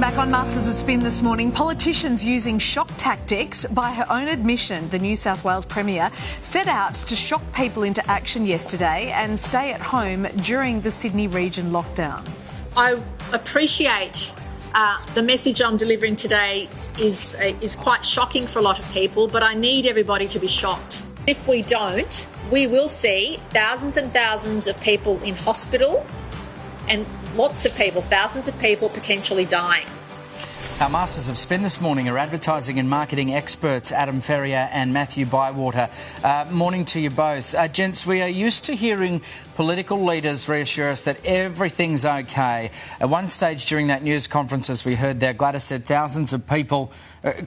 Back on Masters of Spin this morning, politicians using shock tactics. By her own admission, the New South Wales Premier set out to shock people into action yesterday and stay at home during the Sydney region lockdown. I appreciate the message I'm delivering today is quite shocking for a lot of people, but I need everybody to be shocked. If we don't, we will see thousands and thousands of people in hospital and lots of people, thousands of people potentially dying. Our Masters of Spin this morning are advertising and marketing experts Adam Ferrier and Matthew Bywater. Morning to you both. Gents, we are used to hearing political leaders reassure us that everything's okay. At one stage during that news conference, as we heard there, Gladys said thousands of people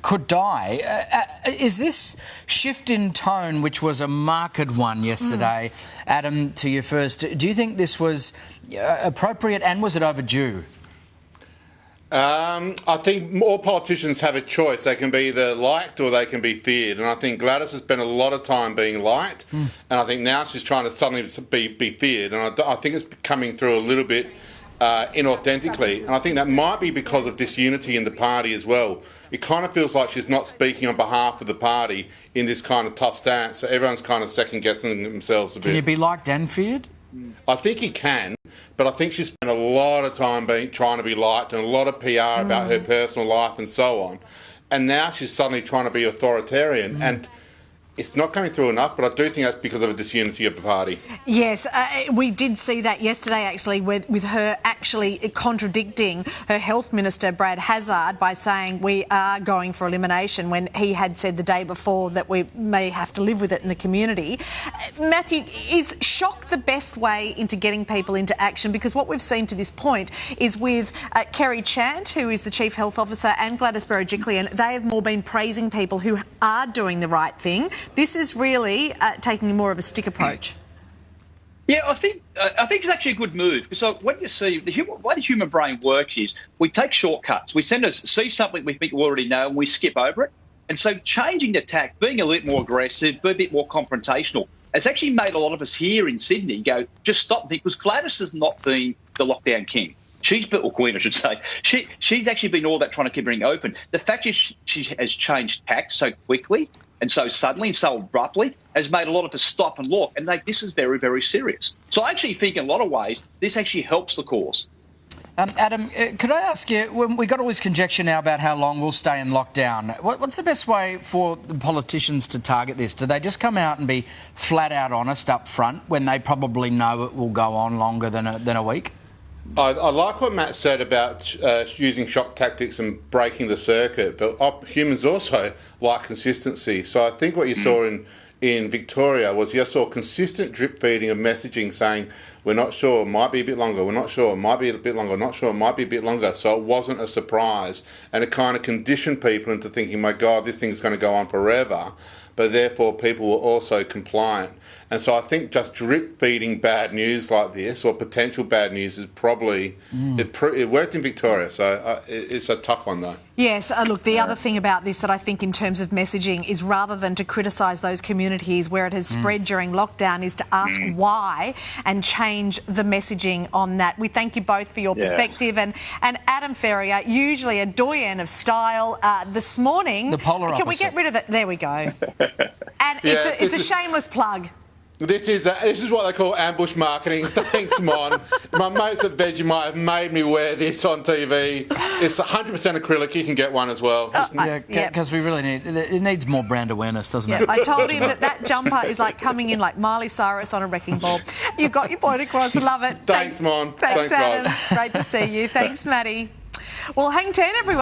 could die. Is this shift in tone, which was a marked one yesterday, Adam, to you first, do you think this was appropriate and was it overdue? I think all politicians have a choice. They can be either liked or they can be feared. And I think Gladys has spent a lot of time being liked. And I think now she's trying to suddenly be feared. And I think it's coming through a little bit inauthentically. And I think that might be because of disunity in the party as well. It kind of feels like she's not speaking on behalf of the party in this kind of tough stance. So everyone's kind of second-guessing themselves a bit. Can you be liked and feared? I think he can, but I think she's spent a lot of time trying to be liked and a lot of PR about her personal life and so on. And now she's suddenly trying to be authoritarian. And it's not coming through enough, but I do think that's because of a disunity of the party. Yes, we did see that yesterday, actually, with her actually contradicting her health minister, Brad Hazzard, by saying we are going for elimination when he had said the day before that we may have to live with it in the community. Matthew, is shock the best way into getting people into action? Because what we've seen to this point is with Kerry Chant, who is the Chief Health Officer, and Gladys Berejiklian, they have more been praising people who are doing the right thing. This is really taking more of a stick approach. Yeah, I think it's actually a good move because when you see the way the human brain works is we take shortcuts. We see something we think we already know and we skip over it. And so changing the tack, being a little more aggressive, be a bit more confrontational, has actually made a lot of us here in Sydney go, just stop, because Gladys has not been the lockdown king. Or queen, I should say. She's actually been all about trying to keep everything open. The fact is she has changed tack so quickly and so suddenly and so abruptly has made a lot of us stop and look and think this is very, very serious. So I actually think in a lot of ways this actually helps the cause. Adam, could I ask you, we've got all this conjecture now about how long we'll stay in lockdown. What's the best way for the politicians to target this? Do they just come out and be flat out honest up front when they probably know it will go on longer than a week? I like what Matt said about using shock tactics and breaking the circuit, but humans also like consistency. So I think what you saw in Victoria was you saw consistent drip feeding of messaging saying, we're not sure, might be a bit longer, we're not sure, might be a bit longer, not sure, might be a bit longer. So it wasn't a surprise. And it kind of conditioned people into thinking, my God, this thing's going to go on forever. But therefore people were also compliant. And so I think just drip feeding bad news like this, or potential bad news, is probably it worked in Victoria. So it's a tough one though. Yes, look, the other thing about this that I think in terms of messaging is rather than to criticise those communities where it has spread during lockdown is to ask why and change the messaging on that. We thank you both for your perspective. And Adam Ferrier, usually a doyen of style, this morning... The polar opposite. Can we get rid of that? There we go. And it's a shameless plug. This is what they call ambush marketing. Thanks, Mon. My mates at Vegemite have made me wear this on TV. It's 100% acrylic. You can get one as well. Because we really it needs more brand awareness, doesn't it? I told him that jumper is like coming in like Miley Cyrus on a wrecking ball. You got your point across. I love it. Thanks, Mon. Thanks, Adam. guys. Great to see you. Thanks, Maddie. Well, hang 10, everyone.